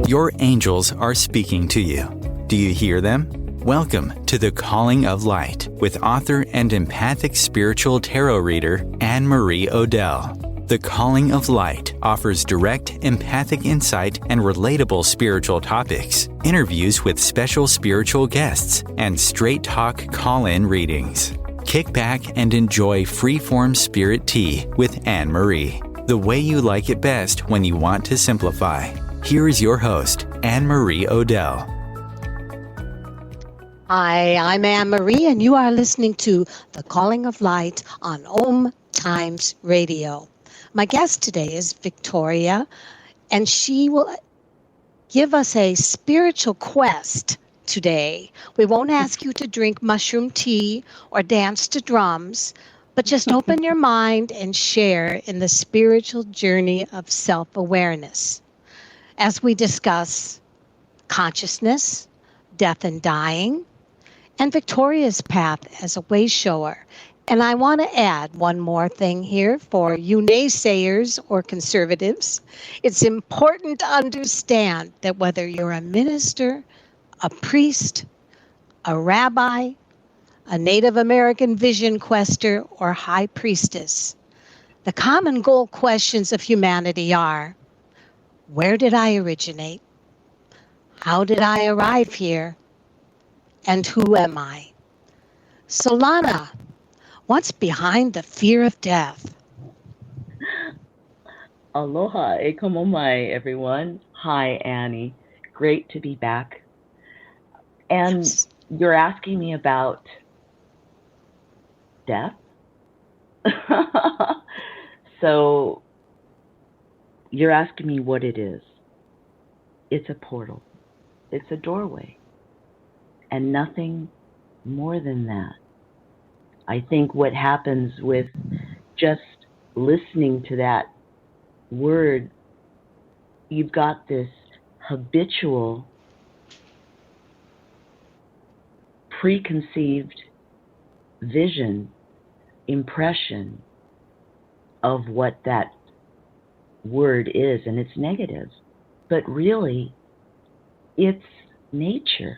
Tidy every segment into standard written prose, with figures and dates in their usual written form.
Your angels are speaking to you. Do you hear them? Welcome to The Calling of Light with author and empathic spiritual tarot reader Anne-Marie Odell. The Calling of Light offers direct empathic insight and relatable spiritual topics, interviews with special spiritual guests, and straight talk call-in readings. Kick back and enjoy free-form spirit tea with Anne-Marie, the way you like it best when you want to simplify. Here is your host, Anne-Marie Odell. Hi, I'm Anne-Marie, and you are listening to The Calling of Light on OMTimes Radio. My guest today is Victoria, and she will give us a spiritual quest today. We won't ask you to drink mushroom tea or dance to drums, but just open your mind and share in the spiritual journey of self-awareness. As we discuss consciousness, death and dying, and Victoria's path as a way shower. And I want to add one more thing here for you naysayers or conservatives. It's important to understand that whether you're a minister, a priest, a rabbi, a Native American vision quester, or high priestess, the common goal questions of humanity are, where did I originate? How did I arrive here? And who am I? So Lana, what's behind the fear of death? Aloha, e como mai, everyone. Hi, Annie. Great to be back. And you're asking me about death? So you're asking me what it is. It's a portal. It's a doorway. And nothing more than that. I think what happens with just listening to that word, you've got this habitual, preconceived vision, impression of what that word is, and it's negative. But really, it's nature.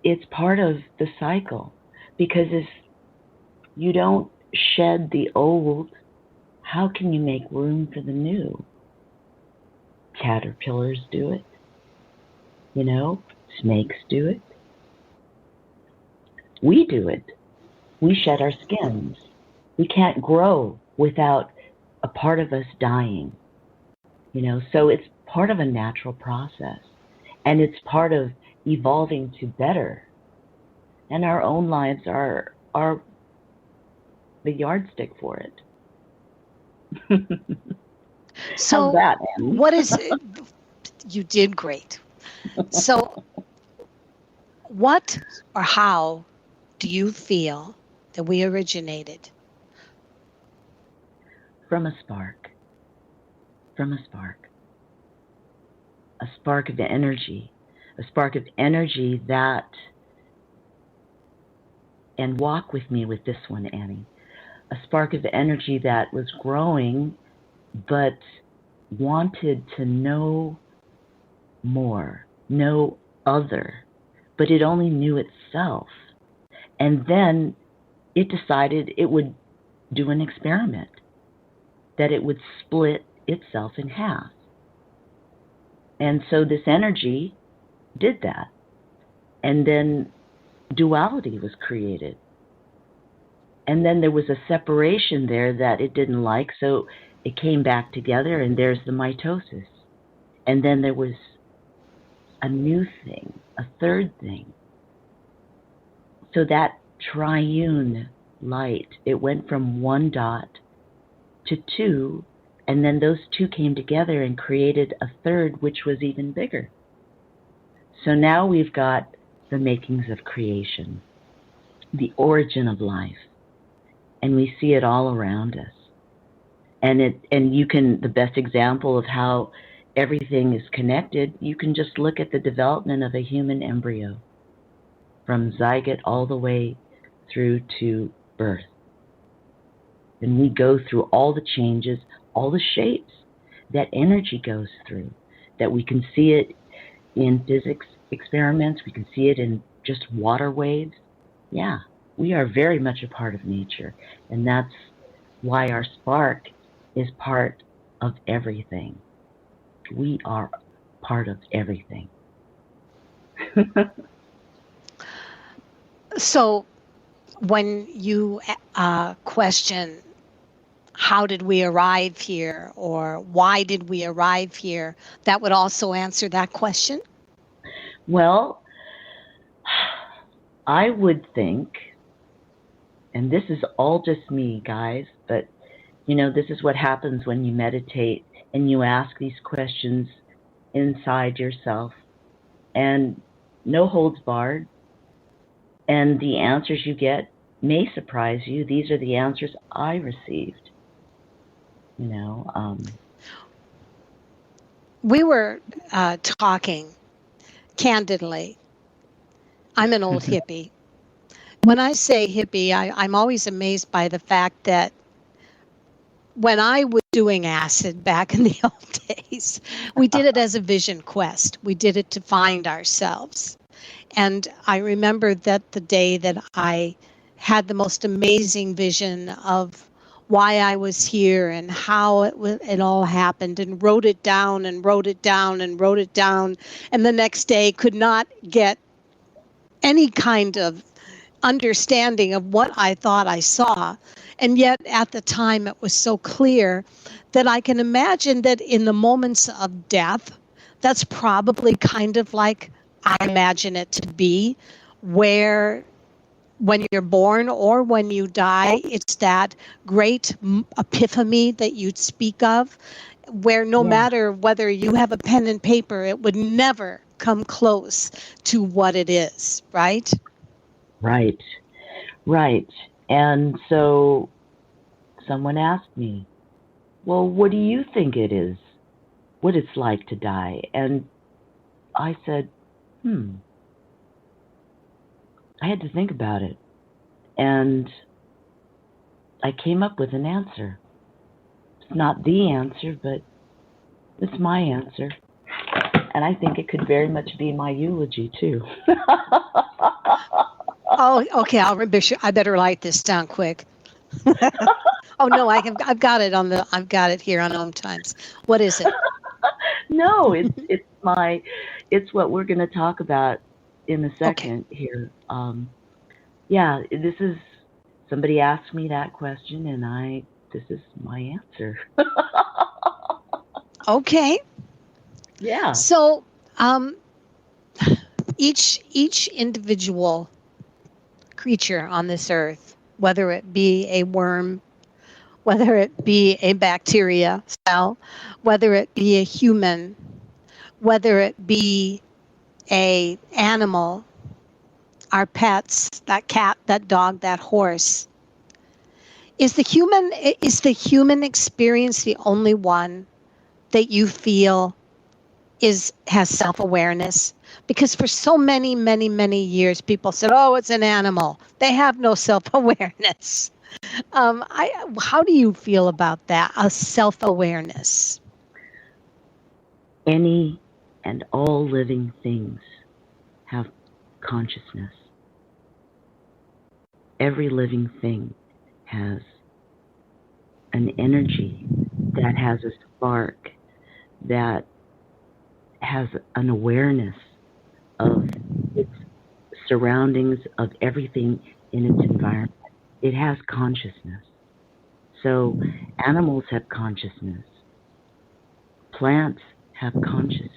It's part of the cycle, because if you don't shed the old, how can you make room for the new? Caterpillars do it. Snakes do it. We do it. We shed our skins. We can't grow without a part of us dying. So it's part of a natural process. And it's part of evolving to better. And our own lives are the yardstick for it. So how's that, Annie? what is it? You did great. So what or how do you feel that we originated? From a spark. From a spark. A spark of energy. A spark of energy that, and walk with me with this one, Annie, a spark of energy that was growing but wanted to know more, know other, but it only knew itself. And then it decided it would do an experiment, that it would split itself in half. And so this energy did that. And then duality was created. And then there was a separation there that it didn't like, so it came back together, and there's the mitosis. And then there was a new thing, a third thing. So that triune light, it went from one dot to two, and then those two came together and created a third, which was even bigger. So now we've got the makings of creation, the origin of life, and we see it all around us. And you can, the best example of how everything is connected, you can just look at the development of a human embryo, from zygote all the way through to birth. And we go through all the changes, all the shapes that energy goes through that we can see it in physics experiments, we can see it in just water waves. Yeah, we are very much a part of nature, and that's why our spark is part of everything. We are part of everything. So when you question, how did we arrive here, or why did we arrive here, that would also answer that question? Well, I would think, and this is all just me, guys, but this is what happens when you meditate and you ask these questions inside yourself, and no holds barred, and the answers you get may surprise you. These are the answers I received. We were talking candidly. I'm an old hippie. When I say hippie, I'm always amazed by the fact that when I was doing acid back in the old days, we did it as a vision quest. We did it to find ourselves. And I remember that the day that I had the most amazing vision of why I was here and how it all happened, and wrote it down and wrote it down and wrote it down. And the next day could not get any kind of understanding of what I thought I saw. And yet at the time it was so clear that I can imagine that in the moments of death, that's probably kind of like I imagine it to be, where when you're born or when you die, it's that great epiphany that you'd speak of, where no matter whether you have a pen and paper, it would never come close to what it is, right? Right. And so someone asked me, well, what do you think it is? What it's like to die? And I said, I had to think about it. And I came up with an answer. It's not the answer, but it's my answer. And I think it could very much be my eulogy, too. Oh, okay. I better write this down quick. Oh no, I've got it here on OMTimes. What is it? No, it's what we're going to talk about in a second here. This is, somebody asked me that question, and this is my answer. Okay. Yeah. So, each individual creature on this earth, whether it be a worm, whether it be a bacteria cell, whether it be a human, whether it be a animal, our pets, that cat, that dog, that horse, is the human experience the only one that you feel has self-awareness? Because for so many, many, many years, people said, oh, it's an animal. They have no self-awareness. How do you feel about that, a self-awareness? Any and all living things have consciousness. Every living thing has an energy that has a spark, that has an awareness of its surroundings, of everything in its environment. It has consciousness. So animals have consciousness. Plants have consciousness.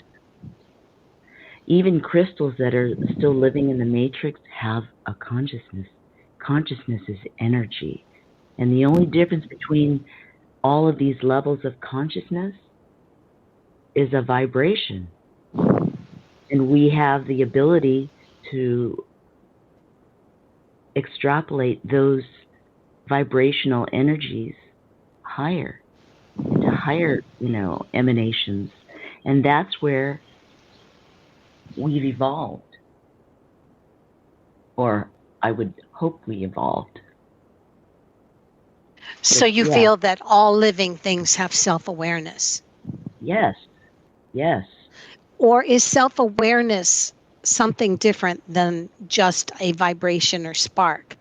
Even crystals that are still living in the matrix have a consciousness. Consciousness is energy. And the only difference between all of these levels of consciousness is a vibration. And we have the ability to extrapolate those vibrational energies higher, into higher, emanations. And that's where we've evolved. Or I would hope we evolved. So you feel that all living things have self-awareness? Yes. Or is self-awareness something different than just a vibration or spark?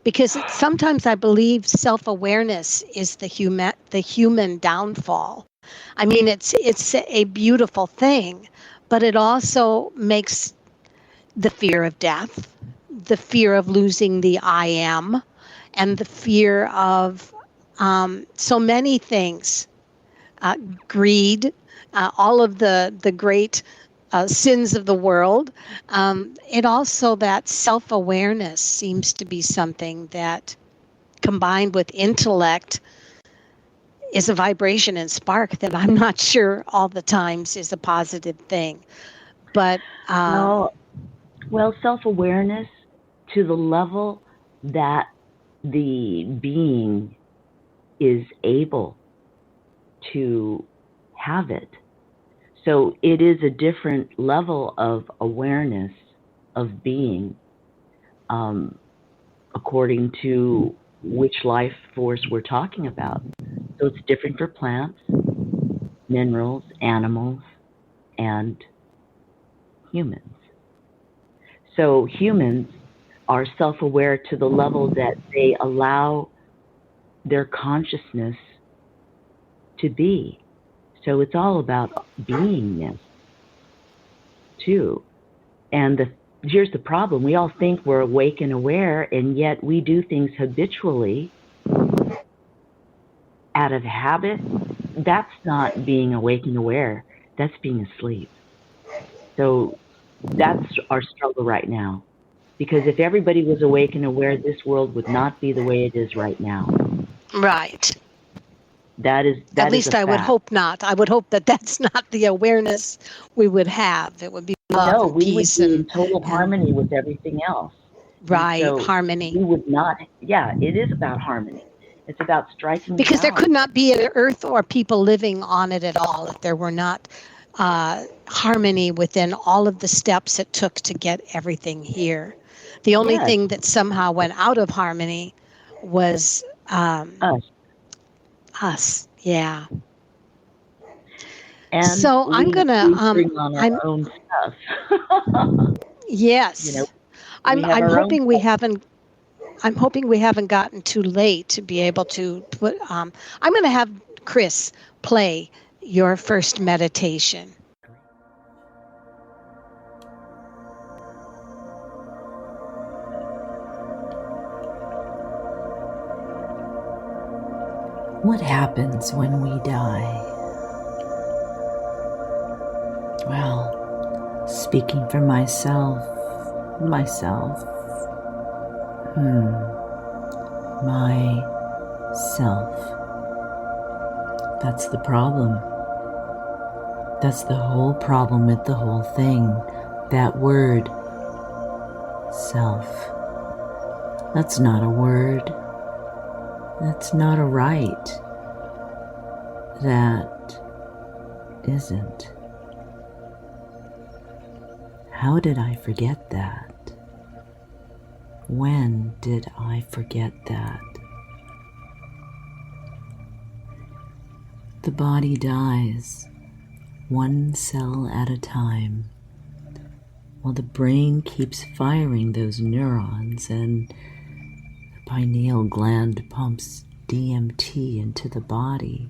Because sometimes I believe self-awareness is the human downfall. I mean, it's a beautiful thing, but it also makes the fear of death, the fear of losing the I am, and the fear of so many things, greed, all of the great sins of the world. It also, that self-awareness seems to be something that, combined with intellect, is a vibration and spark that I'm not sure all the times is a positive thing. But well, self-awareness to the level that the being is able to have it. So it is a different level of awareness of being, according to which life force we're talking about. So it's different for plants, minerals, animals, and humans. So humans are self-aware to the level that they allow their consciousness to be. So it's all about beingness, too. And here's the problem. We all think we're awake and aware, and yet we do things habitually out of habit. That's not being awake and aware. That's being asleep. So that's our struggle right now. Because if everybody was awake and aware, this world would not be the way it is right now. right. That is At least a I would fact. hope not. I would hope that that's not the awareness we would have. It would be love No, and we would peace be in total harmony with everything else. And right, so harmony. we would not, it is about harmony. It's about striking the Because there could balance. not be an earth or people living on it at all if there were not harmony within all of the steps it took to get everything here. The only Yes. thing that somehow went out of harmony was us. Yeah. And So I'm we gonna bring on our own stuff. yes. You know, I'm our hoping own we stuff. haven't I'm hoping we haven't gotten too late to be able to put I'm going to have Chris play your first meditation. What happens when we die? Well, speaking for myself, myself. That's the problem. That's the whole problem with the whole thing. That word, self. That's not a word. That's not a right. That isn't. How did I forget that? When did I forget that? The body dies, one cell at a time, while the brain keeps firing those neurons and the pineal gland pumps DMT into the body.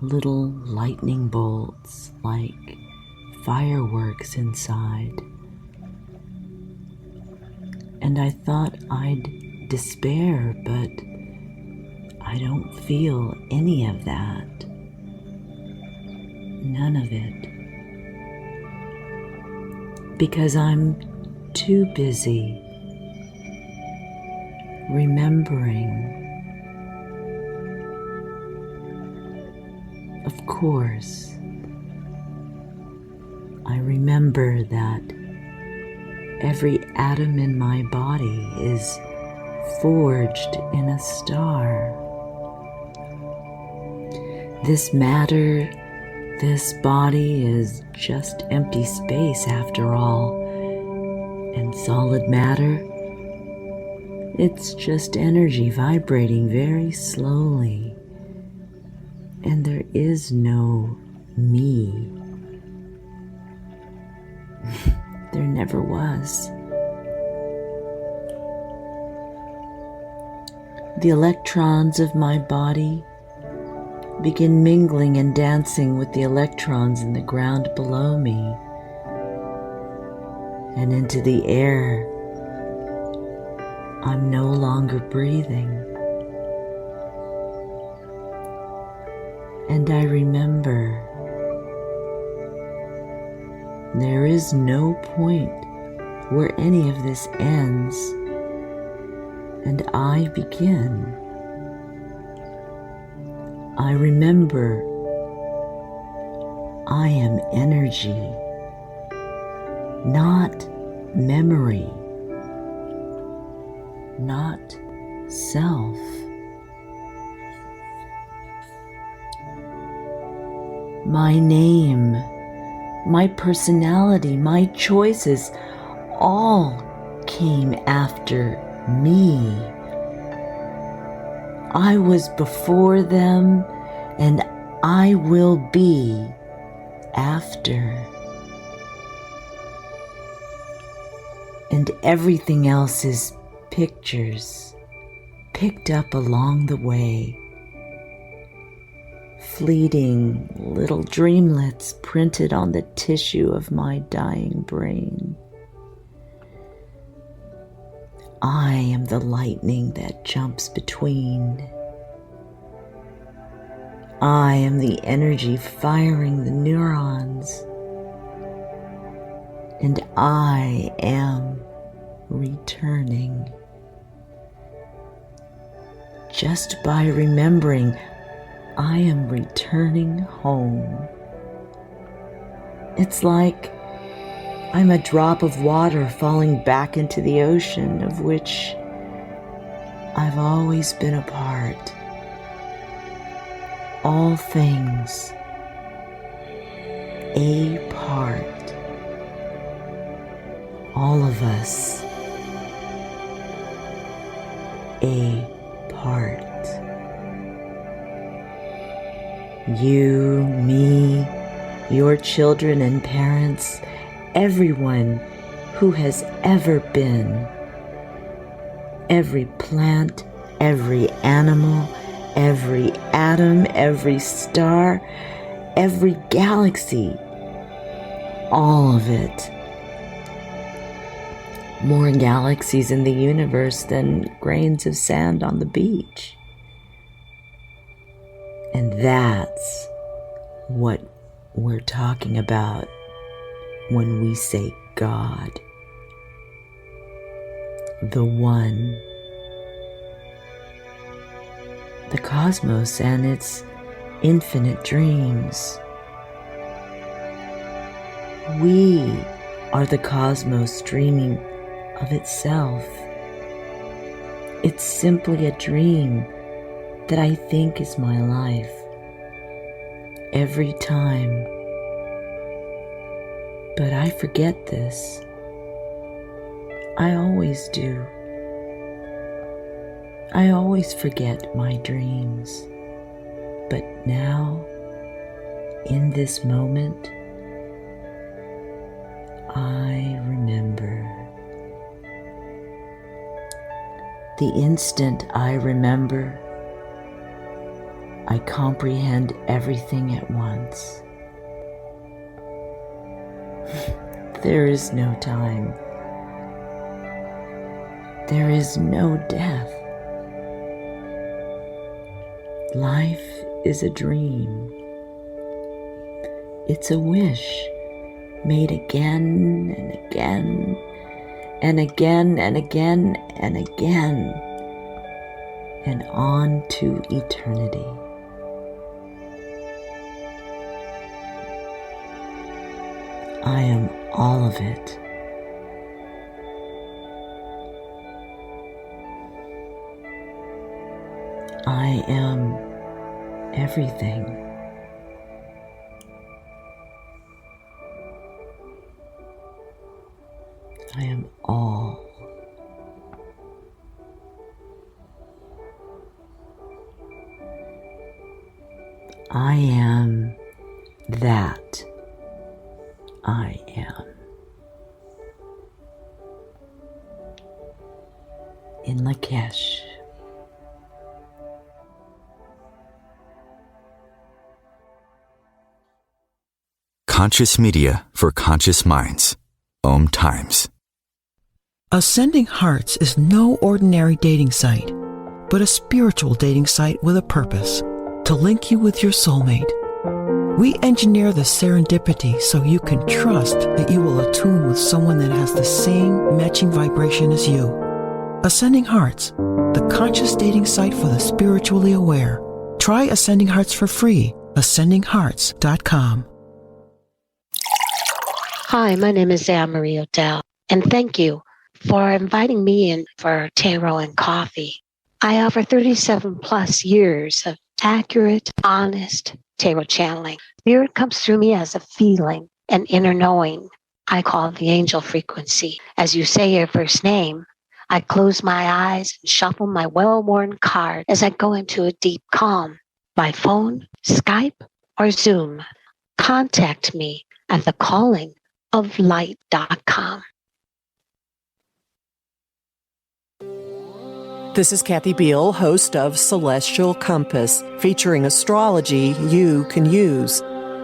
Little lightning bolts like fireworks inside. And I thought I'd despair, but I don't feel any of that. None of it. Because I'm too busy remembering. Of course, I remember that every atom in my body is forged in a star. This matter, this body is just empty space after all. And solid matter, it's just energy vibrating very slowly. And there is no me. There never was. The electrons of my body begin mingling and dancing with the electrons in the ground below me and into the air. I'm no longer breathing. And I remember there is no point where any of this ends and I begin. I remember I am energy, not memory, not self. My name, my personality, my choices all came after me. I was before them and I will be after. And everything else is pictures picked up along the way. Fleeting little dreamlets printed on the tissue of my dying brain. I am the lightning that jumps between. I am the energy firing the neurons. And I am returning. Just by remembering, I am returning home. It's like I'm a drop of water falling back into the ocean of which I've always been a part. All things a part. All of us a part. You, me, your children and parents, everyone who has ever been. Every plant, every animal, every atom, every star, every galaxy, all of it. More galaxies in the universe than grains of sand on the beach. And that's what we're talking about when we say God. The One. The cosmos and its infinite dreams. We are the cosmos dreaming of itself. It's simply a dream that I think is my life. Every time. But I forget this. I always do. I always forget my dreams. But now, in this moment, I remember. The instant I remember, I comprehend everything at once. There is no time. There is no death. Life is a dream. It's a wish made again and again and again and again and again and on to eternity. I am all of it. I am everything. I am all. I am that I am. In Lakesh. Conscious media for conscious minds. OMTimes. Ascending Hearts is no ordinary dating site, but a spiritual dating site with a purpose, to link you with your soulmate. We engineer the serendipity so you can trust that you will attune with someone that has the same matching vibration as you. Ascending Hearts, the conscious dating site for the spiritually aware. Try Ascending Hearts for free. AscendingHearts.com. Hi, my name is Anne-Marie Odell, and thank you for inviting me in for tarot and coffee. I offer 37 plus years of accurate, honest tarot channeling. Spirit comes through me as a feeling, an inner knowing. I call it the angel frequency. As you say your first name, I close my eyes and shuffle my well-worn card as I go into a deep calm. By phone, Skype, or Zoom, contact me at thecallingoflight.com. This is Kathy Beal, host of Celestial Compass, featuring astrology you can use.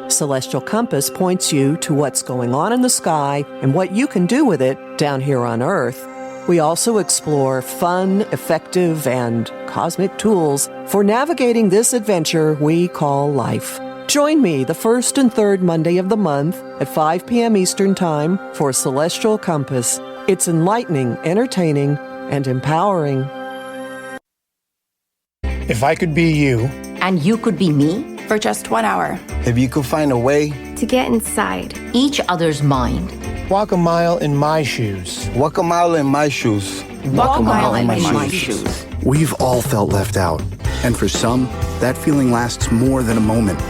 Celestial Compass points you to what's going on in the sky and what you can do with it down here on Earth. We also explore fun, effective, and cosmic tools for navigating this adventure we call life. Join me the first and third Monday of the month at 5 p.m. Eastern Time for Celestial Compass. It's enlightening, entertaining, and empowering. If I could be you, and you could be me, for just 1 hour, if you could find a way to get inside each other's mind, walk a mile in my shoes. Walk a mile in my shoes. Walk a mile in my shoes. We've all felt left out. And for some, that feeling lasts more than a moment.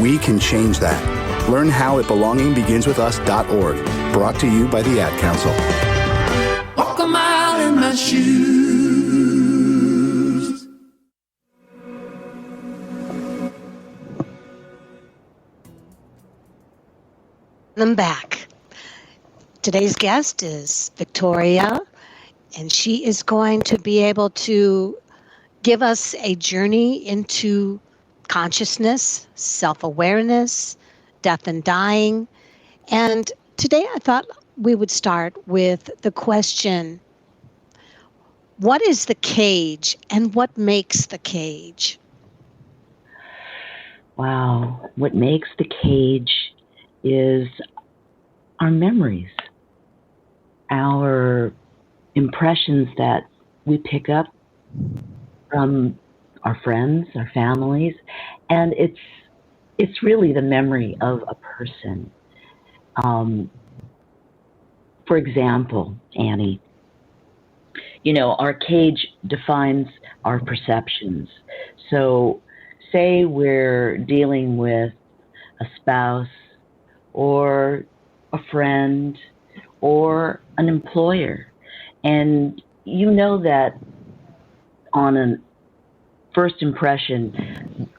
We can change that. Learn how at belongingbeginswithus.org. Brought to you by the Ad Council. Walk a mile in my shoes. I'm back. Today's guest is Victoria, and she is going to be able to give us a journey into consciousness, self-awareness, death and dying. And today I thought we would start with the question, what is the cage and what makes the cage? Wow. What makes the cage is our memories, our impressions that we pick up from our friends, our families, and it's really the memory of a person. For example, Annie, our cage defines our perceptions. So say we're dealing with a spouse or a friend or an employer, and you know that on a first impression,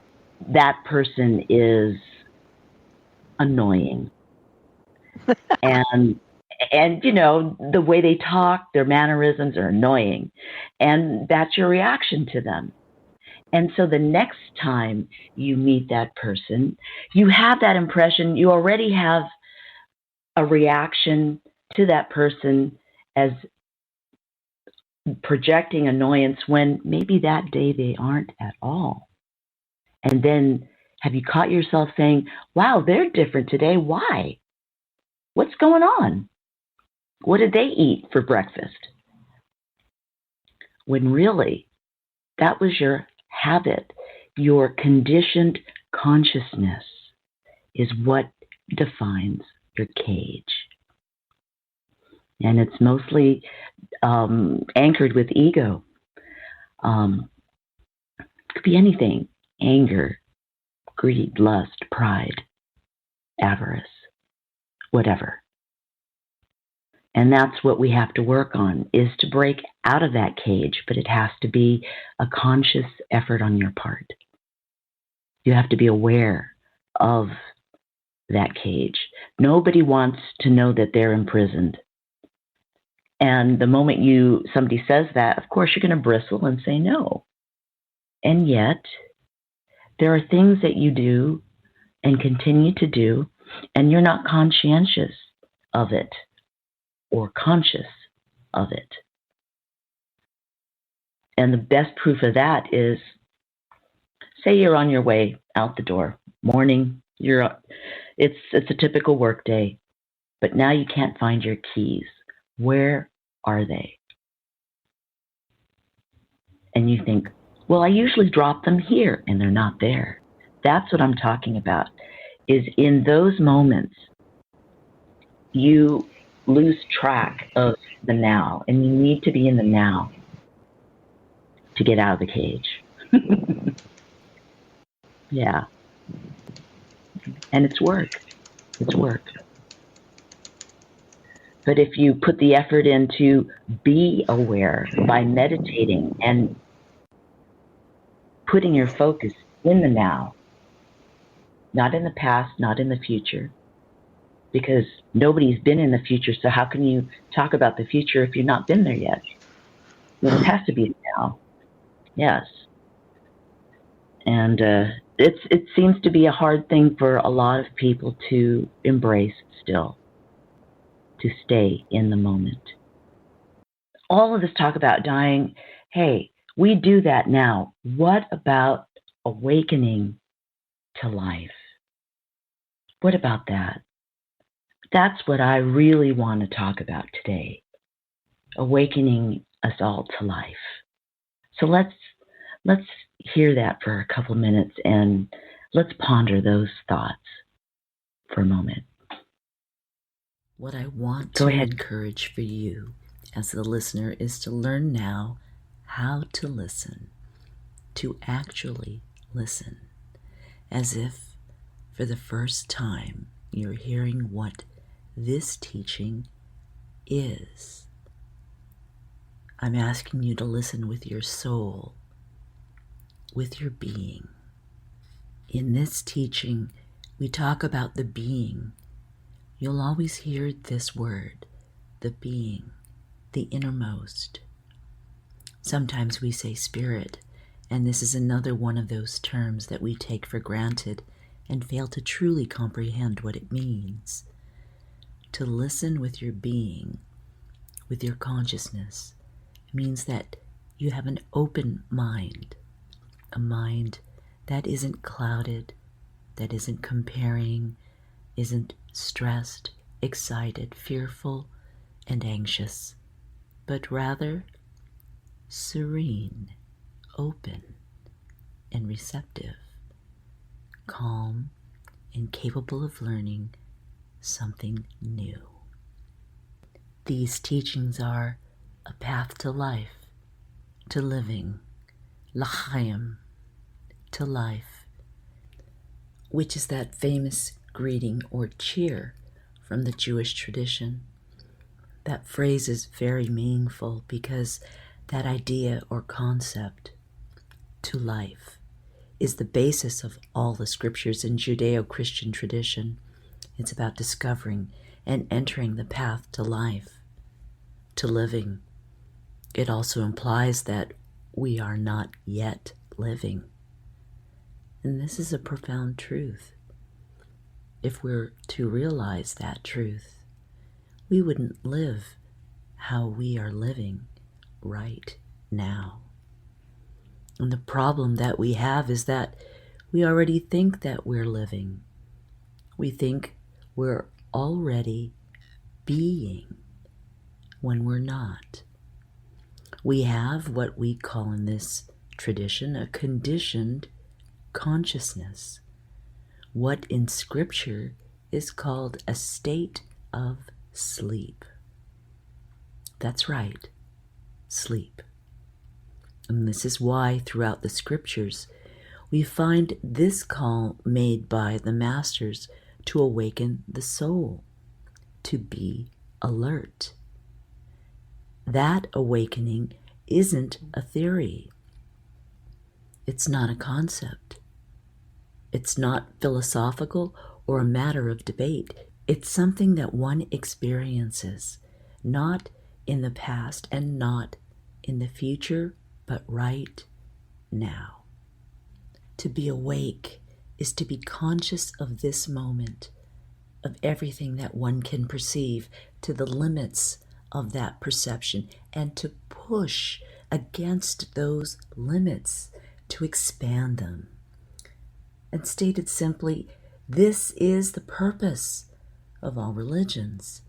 that person is annoying. and the way they talk, their mannerisms are annoying. And that's your reaction to them. And so the next time you meet that person, you have that impression, you already have a reaction to that person as projecting annoyance when maybe that day they aren't at all. And then have you caught yourself saying, wow, they're different today. Why? What's going on? What did they eat for breakfast? When really, that was your habit. Your conditioned consciousness is what defines your cage. And it's mostly anchored with ego. Could be anything: anger, greed, lust, pride, avarice, whatever. And that's what we have to work on, is to break out of that cage, but it has to be a conscious effort on your part. You have to be aware of that cage. Nobody wants to know that they're imprisoned. And the moment somebody says that, of course, you're going to bristle and say no. And yet, there are things that you do and continue to do, and you're not conscientious of it or conscious of it. And the best proof of that is, say you're on your way out the door, morning, it's a typical work day, but now you can't find your keys. Where are they? And you think, well, I usually drop them here, and they're not there. That's what I'm talking about, is in those moments, you lose track of the now, and you need to be in the now to get out of the cage. Yeah. And it's work. It's work. But if you put the effort in to be aware by meditating and putting your focus in the now, not in the past, not in the future, because nobody's been in the future, so how can you talk about the future if you've not been there yet? Well, it has to be now. Yes. And it seems to be a hard thing for a lot of people to embrace still, to stay in the moment. All of this talk about dying, hey, we do that now. What about awakening to life? What about that? That's what I really want to talk about today. Awakening us all to life. So let's hear that for a couple minutes and let's ponder those thoughts for a moment. What I want to encourage for you as the listener is to learn now how to listen, to actually listen, as if for the first time you're hearing what this teaching is. I'm asking you to listen with your soul, with your being. In this teaching, we talk about the being. You'll always hear this word, the being, the innermost. Sometimes we say spirit, and this is another one of those terms that we take for granted and fail to truly comprehend what it means. To listen with your being, with your consciousness, means that you have an open mind, a mind that isn't clouded, that isn't comparing, isn't stressed, excited, fearful, and anxious, but rather serene, open, and receptive, calm, and capable of learning something new. These teachings are a path to life, to living, l'chaim, to life, which is that famous greeting or cheer from the Jewish tradition. That phrase is very meaningful because that idea or concept, to life, is the basis of all the scriptures in Judeo-Christian tradition. It's about discovering and entering the path to life, to living. It also implies that we are not yet living. And this is a profound truth. If we're to realize that truth, we wouldn't live how we are living right now. And the problem that we have is that we already think that we're living. We think we're already being when we're not. We have what we call in this tradition a conditioned consciousness, what in Scripture is called a state of sleep. That's right, sleep. And this is why throughout the Scriptures we find this call made by the masters to awaken the soul, to be alert. That awakening isn't a theory. It's not a concept. It's not philosophical or a matter of debate. It's something that one experiences, not in the past and not in the future, but right now. To be awake is to be conscious of this moment, of everything that one can perceive to the limits of that perception, and to push against those limits to expand them. And stated simply, this is the purpose of all religions,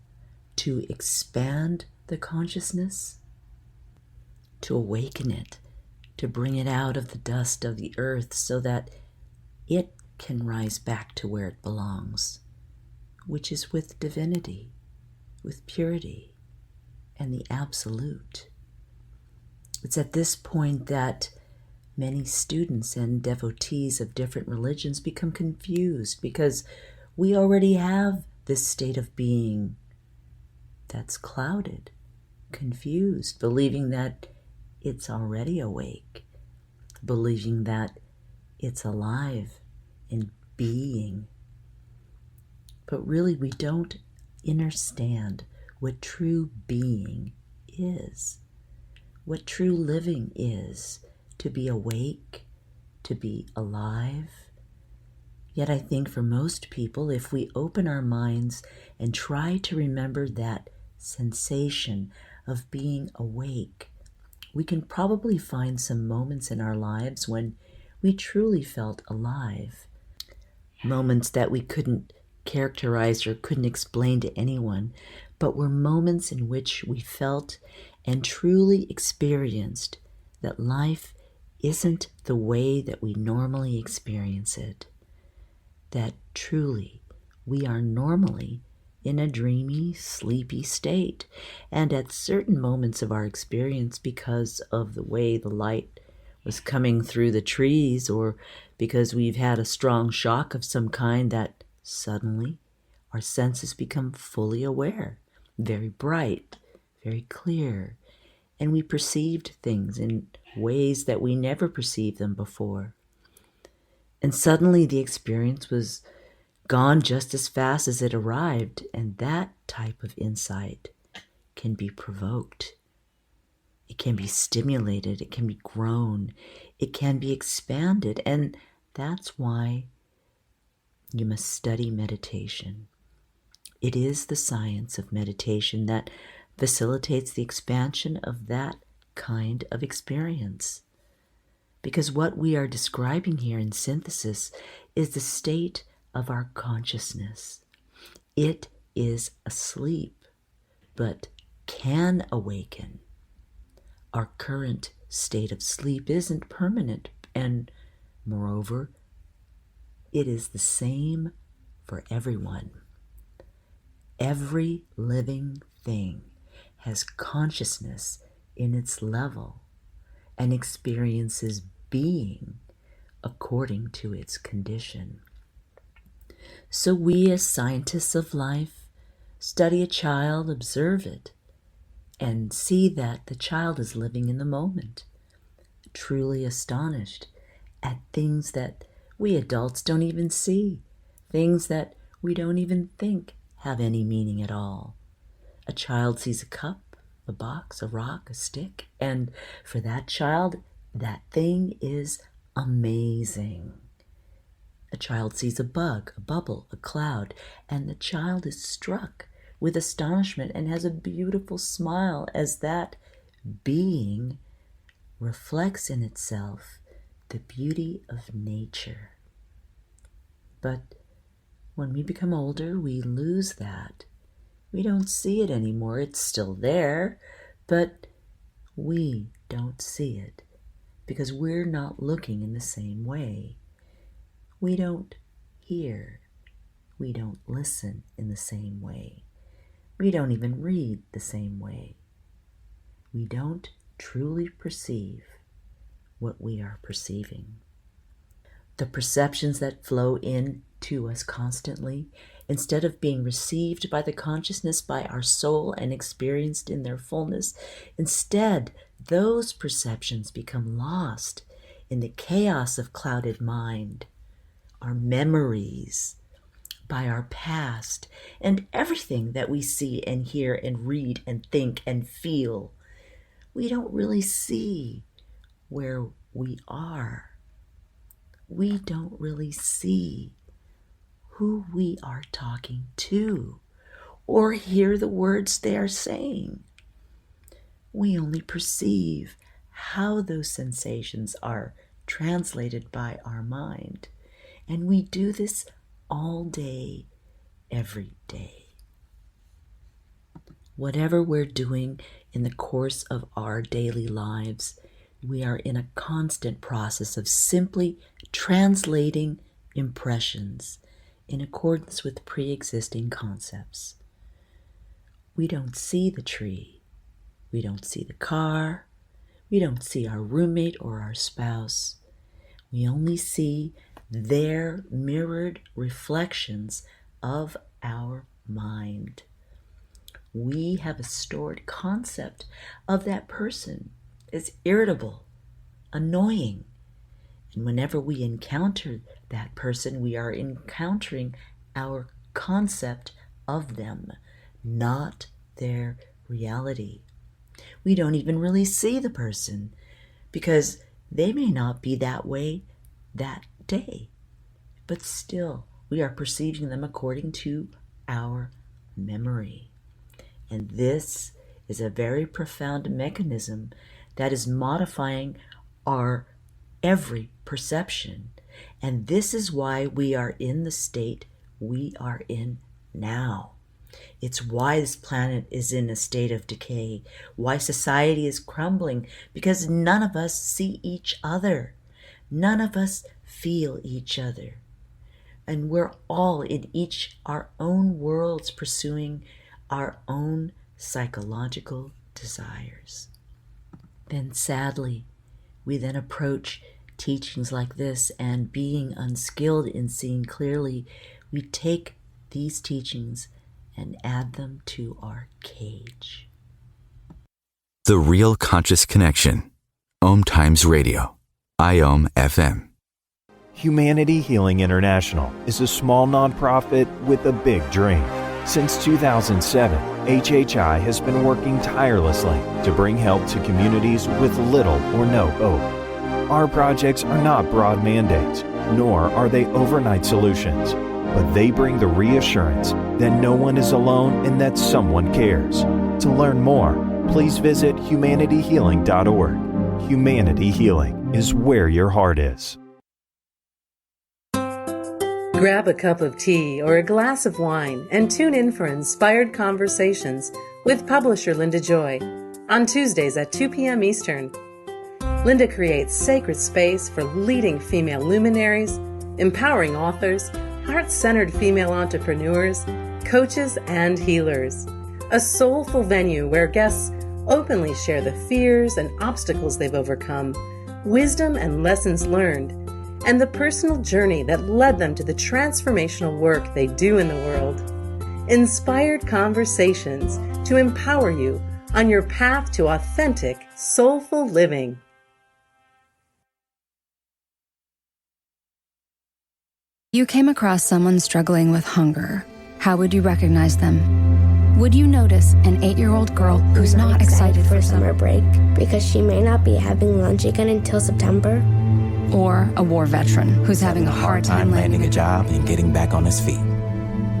to expand the consciousness, to awaken it, to bring it out of the dust of the earth so that it can rise back to where it belongs, which is with divinity, with purity, and the absolute. It's at this point that many students and devotees of different religions become confused, because we already have this state of being that's clouded, confused, believing that it's already awake, believing that it's alive and being. But really, we don't understand what true being is, what true living is, to be awake, to be alive. Yet I think for most people, if we open our minds and try to remember that sensation of being awake, we can probably find some moments in our lives when we truly felt alive. Moments that we couldn't characterize or couldn't explain to anyone, but were moments in which we felt and truly experienced that life isn't the way that we normally experience it. That truly we are normally in a dreamy, sleepy state, and at certain moments of our experience, because of the way the light was coming through the trees, or because we've had a strong shock of some kind, that suddenly our senses become fully aware, very bright, very clear, and we perceived things in ways that we never perceived them before. And suddenly the experience was gone just as fast as it arrived, and that type of insight can be provoked. It can be stimulated, it can be grown, it can be expanded, and that's why you must study meditation. It is the science of meditation that facilitates the expansion of that kind of experience. Because what we are describing here in synthesis is the state of our consciousness. It is asleep, but can awaken. Our current state of sleep isn't permanent, and moreover, it is the same for everyone. Every living thing has consciousness in its level and experiences being according to its condition. So we, as scientists of life, study a child, observe it, and see that the child is living in the moment, truly astonished at things that we adults don't even see, things that we don't even think have any meaning at all. A child sees a cup, a box, a rock, a stick, and for that child, that thing is amazing. A child sees a bug, a bubble, a cloud, and the child is struck with astonishment and has a beautiful smile as that being reflects in itself the beauty of nature. But when we become older, we lose that. We don't see it anymore. It's still there, but we don't see it because we're not looking in the same way. We don't hear. We don't listen in the same way. We don't even read the same way. We don't truly perceive what we are perceiving. The perceptions that flow in to us constantly, instead of being received by the consciousness by our soul and experienced in their fullness, instead those perceptions become lost in the chaos of clouded mind. Our memories, by our past and everything that we see and hear and read and think and feel, we don't really see where we are. We don't really see who we are talking to or hear the words they are saying. We only perceive how those sensations are translated by our mind. And we do this all day, every day. Whatever we're doing in the course of our daily lives, we are in a constant process of simply translating impressions in accordance with pre-existing concepts. We don't see the tree. We don't see the car. We don't see our roommate or our spouse. We only see their mirrored reflections of our mind. We have a stored concept of that person as irritable, annoying. And whenever we encounter that person, we are encountering our concept of them, not their reality. We don't even really see the person because they may not be that way that day. But still, we are perceiving them according to our memory. And this is a very profound mechanism that is modifying our every perception. And this is why we are in the state we are in now. It's why this planet is in a state of decay, why society is crumbling, because none of us see each other. None of us feel each other. And we're all in each our own worlds pursuing our own psychological desires. Then sadly, we then approach teachings like this, and being unskilled in seeing clearly, we take these teachings and add them to our cage. The Real Conscious Connection. OMTimes Radio. IOM FM. Humanity Healing International is a small nonprofit with a big dream. Since 2007, HHI has been working tirelessly to bring help to communities with little or no hope. Our projects are not broad mandates, nor are they overnight solutions, but they bring the reassurance that no one is alone and that someone cares. To learn more, please visit humanityhealing.org. Humanity Healing is where your heart is. Grab a cup of tea or a glass of wine and tune in for Inspired Conversations with publisher Linda Joy on Tuesdays at 2 p.m. Eastern. Linda creates sacred space for leading female luminaries, empowering authors, heart-centered female entrepreneurs, coaches, and healers. A soulful venue where guests openly share the fears and obstacles they've overcome, wisdom and lessons learned, and the personal journey that led them to the transformational work they do in the world. Inspired Conversations to empower you on your path to authentic, soulful living. You came across someone struggling with hunger. How would you recognize them? Would you notice an 8-year-old girl who's not excited for summer break because she may not be having lunch again until September? Or a war veteran who's having a hard time landing a job and getting back on his feet?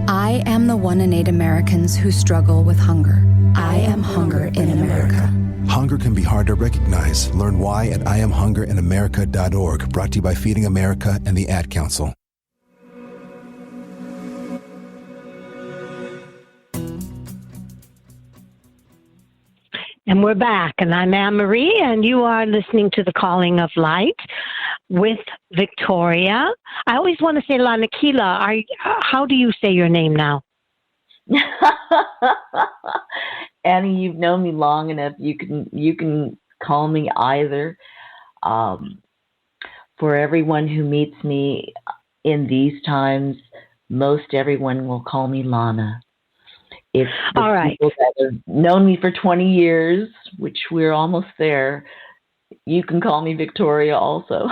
I am the 1 in 8 Americans who struggle with hunger. I am hunger in America. Hunger can be hard to recognize. Learn why at IamHungerInAmerica.org. Brought to you by Feeding America and the Ad Council. And we're back, and I'm Anne-Marie, and you are listening to The Calling of Light with Victoria. I always want to say Lanakila. How do you say your name now? Annie, you've known me long enough. You can call me either. For everyone who meets me in these times, most everyone will call me Lana. If all right, people that have known me for 20 years, which we're almost there, you can call me Victoria also.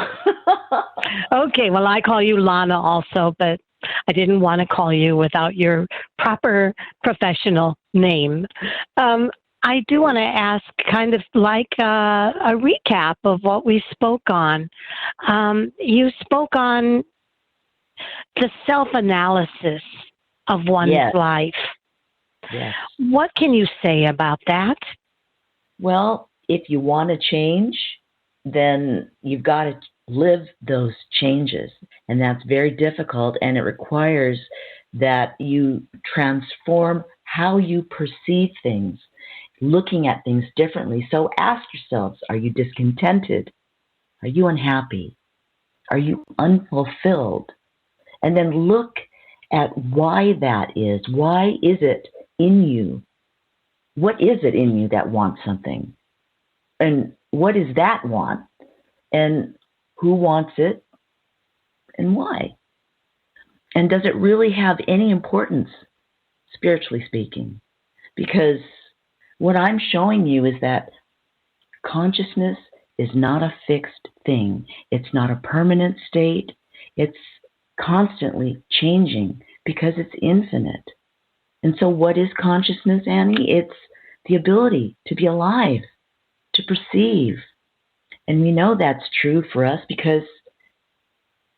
Okay, well, I call you Lana also, but I didn't want to call you without your proper professional name. I do want to ask kind of like a recap of what we spoke on. You spoke on the self-analysis of one's life. Yes. What can you say about that? Well, if you want to change, then you've got to live those changes. And that's very difficult, and it requires that you transform how you perceive things, looking at things differently. So ask yourselves, are you discontented? Are you unhappy? Are you unfulfilled? And then look at why that is. Why is it in you? What is it in you that wants something? And what does that want? And who wants it? And why? And does it really have any importance, spiritually speaking? Because what I'm showing you is that consciousness is not a fixed thing. It's not a permanent state. It's constantly changing because it's infinite. And so what is consciousness, Annie? It's the ability to be alive, to perceive. And we know that's true for us because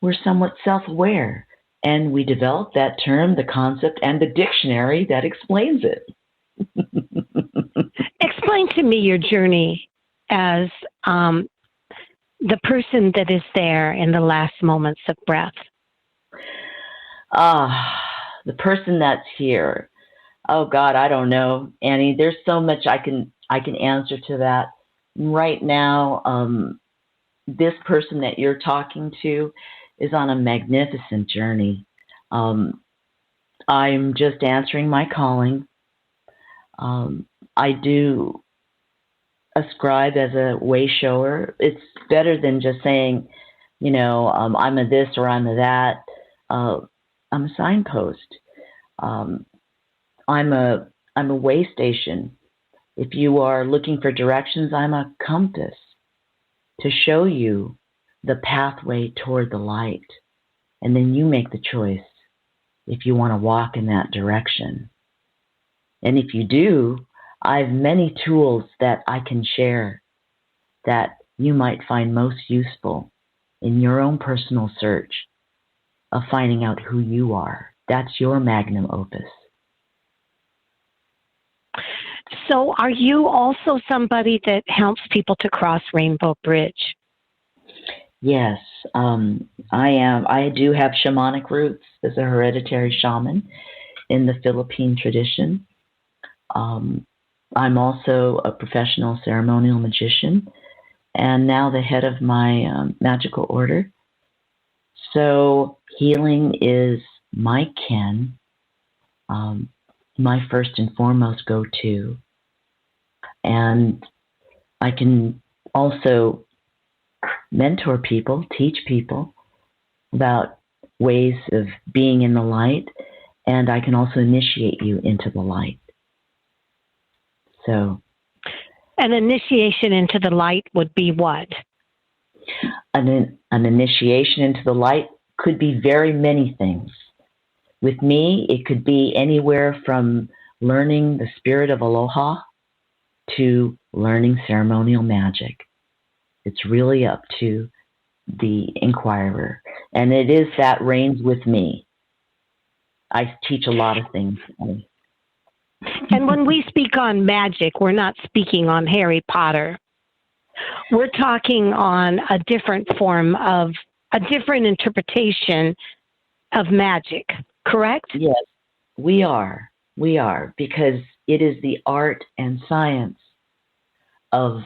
we're somewhat self-aware. And we developed that term, the concept, and the dictionary that explains it. Explain to me your journey as the person that is there in the last moments of breath. The person that's here. Oh God, I don't know, Annie. There's so much I can answer to that. Right now, this person that you're talking to is on a magnificent journey. I'm just answering my calling. I do ascribe as a way shower. It's better than just saying, I'm a this or I'm a that. I'm a signpost. I'm a way station. If you are looking for directions, I'm a compass to show you the pathway toward the light. And then you make the choice if you want to walk in that direction. And if you do, I have many tools that I can share that you might find most useful in your own personal search of finding out who you are. That's your magnum opus. So are you also somebody that helps people to cross Rainbow Bridge? Yes, I am. I do have shamanic roots as a hereditary shaman in the Philippine tradition. I'm also a professional ceremonial magician and now the head of my magical order. So healing is my ken, my first and foremost go-to. And I can also mentor people, teach people about ways of being in the light, and I can also initiate you into the light. So, an initiation into the light would be what? An initiation into the light could be very many things. With me, it could be anywhere from learning the spirit of aloha to learning ceremonial magic. It's really up to the inquirer. And it is that reigns with me. I teach a lot of things. And when we speak on magic, we're not speaking on Harry Potter. We're talking on a different form of, a different interpretation of magic, correct? Yes, we are. We are, because it is the art and science of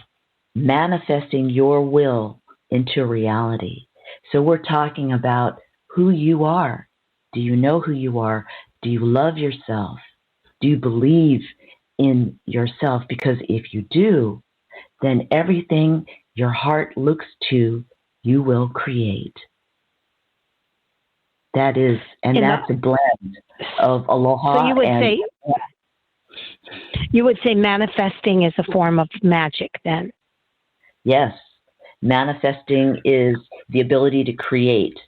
manifesting your will into reality. So we're talking about who you are. Do you know who you are? Do you love yourself? Do you believe in yourself? Because if you do, then everything your heart looks to, you will create. That is, and that's a blend of aloha. So you would say manifesting is a form of magic then? Yes. Manifesting is the ability to create.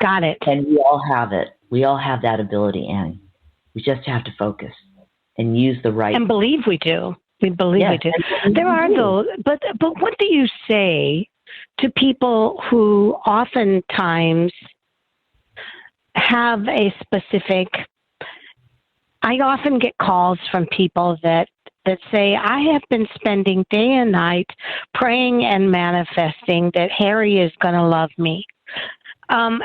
Got it. And we all have it. We all have that ability, Annie. We just have to focus and use the right. And believe we do. We believe we do. There are those, but what do you say to people who oftentimes have a specific? I often get calls from people that say, I have been spending day and night praying and manifesting that Harry is going to love me. I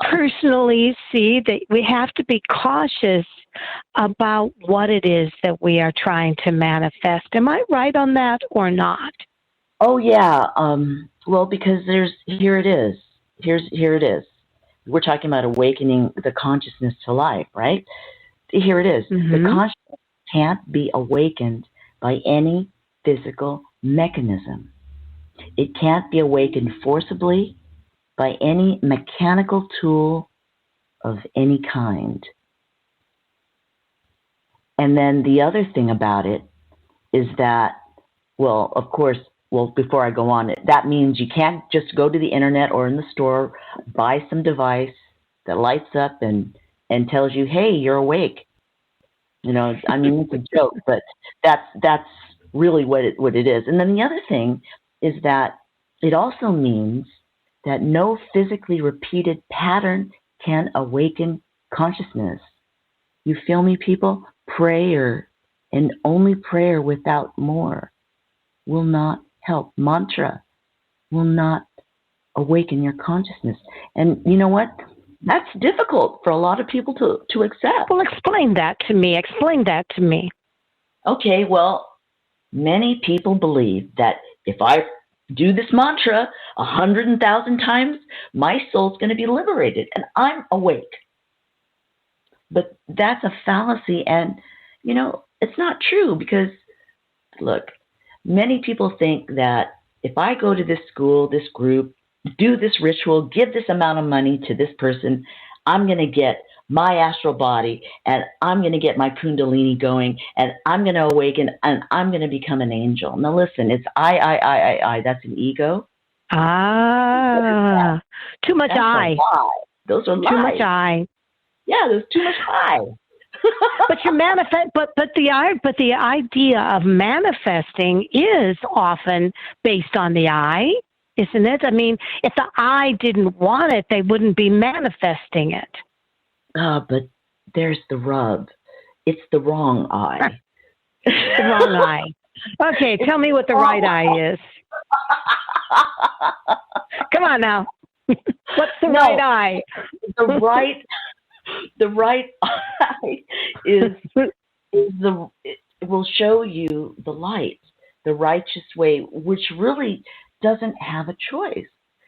personally see that we have to be cautious about what it is that we are trying to manifest. Am I right on that or not? Oh, yeah. Well, because here it is. Here it is. We're talking about awakening the consciousness to life, right? Here it is. Mm-hmm. The consciousness can't be awakened by any physical mechanism. It can't be awakened forcibly by any mechanical tool of any kind. And then the other thing about it is that, well, of course, before I go on, that means you can't just go to the internet or in the store, buy some device that lights up and tells you, hey, you're awake. I mean, it's a joke, but that's really what it is. And then the other thing is that it also means that no physically repeated pattern can awaken consciousness. You feel me, people? Prayer and only prayer without more will not help. Mantra will not awaken your consciousness. And you know what? That's difficult for a lot of people to accept. Well, explain that to me. Okay, well, many people believe that if I do this mantra 100,000 times, my soul's going to be liberated and I'm awake. But that's a fallacy, and it's not true, because look, many people think that if I go to this school, this group, do this ritual, give this amount of money to this person, I'm going to get my astral body and I'm going to get my kundalini going and I'm going to awaken and I'm going to become an angel. Now listen, it's I. That's an ego. Too much I. Those are lies. Too much I. Yeah, there's too much I. But you manifest. But the idea of manifesting is often based on the I, isn't it? I mean, if the I didn't want it, they wouldn't be manifesting it. But there's the rub. It's the wrong I. The wrong I. Okay, tell me what the right I is. Come on now. What's the right I? The right eye will show you the light, the righteous way, which really doesn't have a choice.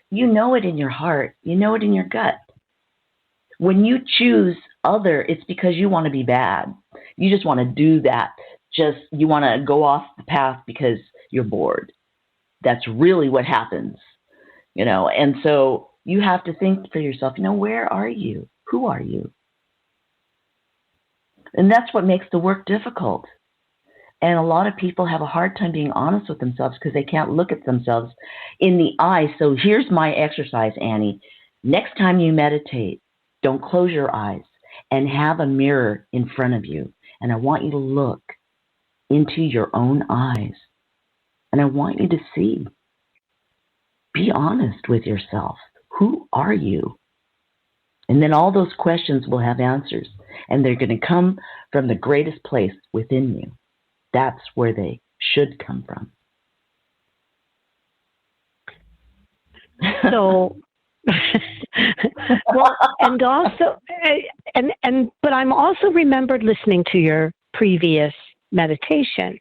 You know it in your heart. You know it in your gut. When you choose other, it's because you want to be bad. You just want to do that. You want to go off the path because you're bored. That's really what happens, and so you have to think for yourself, where are you? Who are you? And that's what makes the work difficult. And a lot of people have a hard time being honest with themselves because they can't look at themselves in the eye. So here's my exercise, Annie. Next time you meditate, don't close your eyes and have a mirror in front of you. And I want you to look into your own eyes. And I want you to see. Be honest with yourself. Who are you? And then all those questions will have answers. And they're going to come from the greatest place within you. That's where they should come from. So, well, and also, but I'm also remembered listening to your previous meditation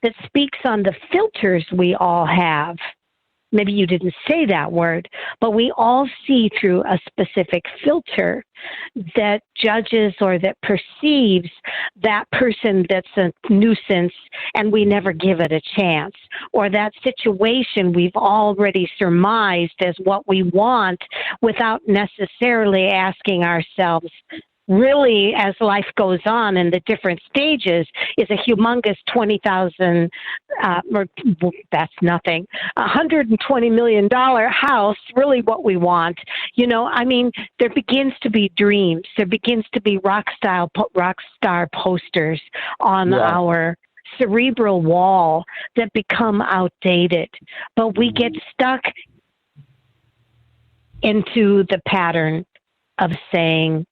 that speaks on the filters we all have. Maybe you didn't say that word, but we all see through a specific filter that judges or that perceives that person that's a nuisance and we never give it a chance, or that situation we've already surmised as what we want without necessarily asking ourselves, really, as life goes on in the different stages, is a humongous 20,000, or that's nothing, $120 million house, really what we want. You know, I mean, there begins to be dreams. There begins to be rock star posters on our cerebral wall that become outdated. But we get stuck into the pattern of saying,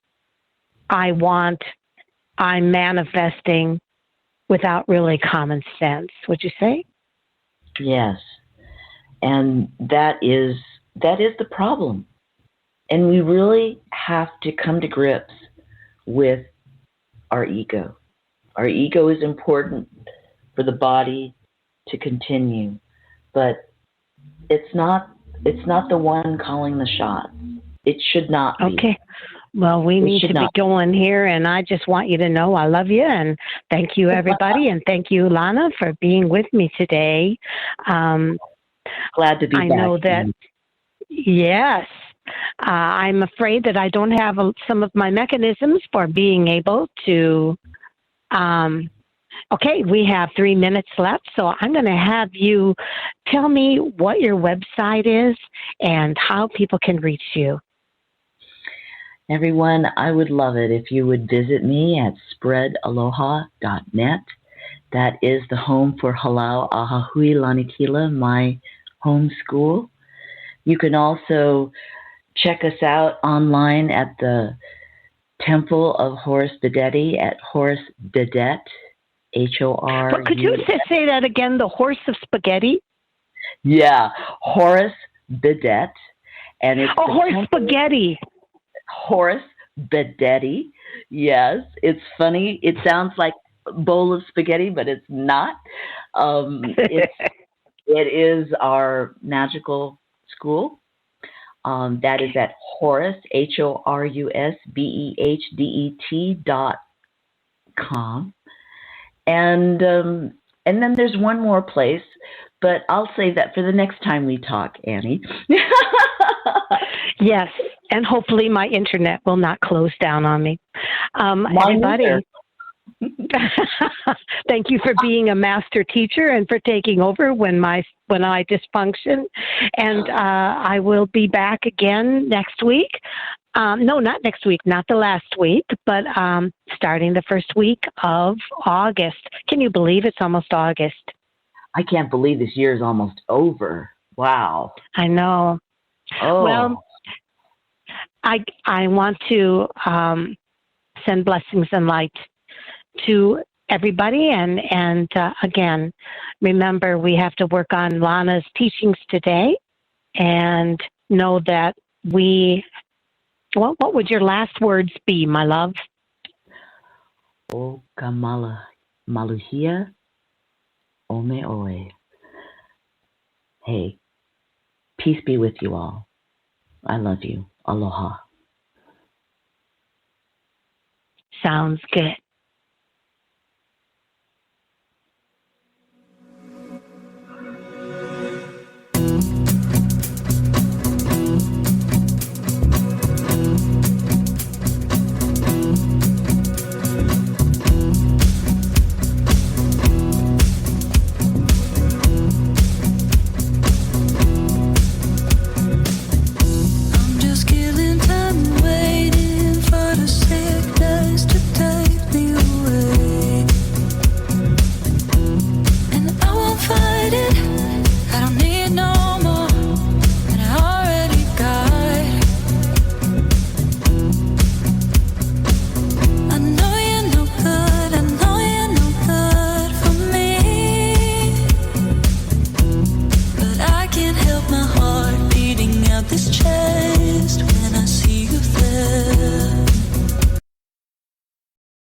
I'm manifesting, without really common sense. Would you say? Yes. And that is the problem. And we really have to come to grips with our ego. Our ego is important for the body to continue, but it's not the one calling the shot. It should not be. Okay. Well, we need to be going here, and I just want you to know I love you, and thank you, everybody, and thank you, Lana, for being with me today. Glad to be back. I know that, yes. I'm afraid that I don't have some of my mechanisms for being able to. Okay, we have 3 minutes left, so I'm going to have you tell me what your website is and how people can reach you. Everyone, I would love it if you would visit me at spreadaloha.net. That is the home for Halau Ahahui Lanakila, my home school. You can also check us out online at the Temple of Horus Bedeti at Horus Bedet, H-O-R. But could you say that again, the horse of spaghetti? Yeah, Horus Bedet. And it's horse spaghetti. Horus Bedeti. Yes, it's funny. It sounds like a bowl of spaghetti, but it's not. It is our magical school. That is at Horus, HorusBedet.com. And then there's one more place, but I'll save that for the next time we talk, Annie. Yes, and hopefully my internet will not close down on me. Everybody, thank you for being a master teacher and for taking over when I dysfunction. And I will be back again next week. No, not next week, not the last week, but starting the first week of August. Can you believe it's almost August? I can't believe this year is almost over. Wow. I know. Oh. Well, I want to send blessings and light to everybody. And again, remember, we have to work on Lana's teachings today and know that what would your last words be, my love? O Kamala Maluhia Ome Oe. Hey, peace be with you all. I love you. Aloha. Sounds good.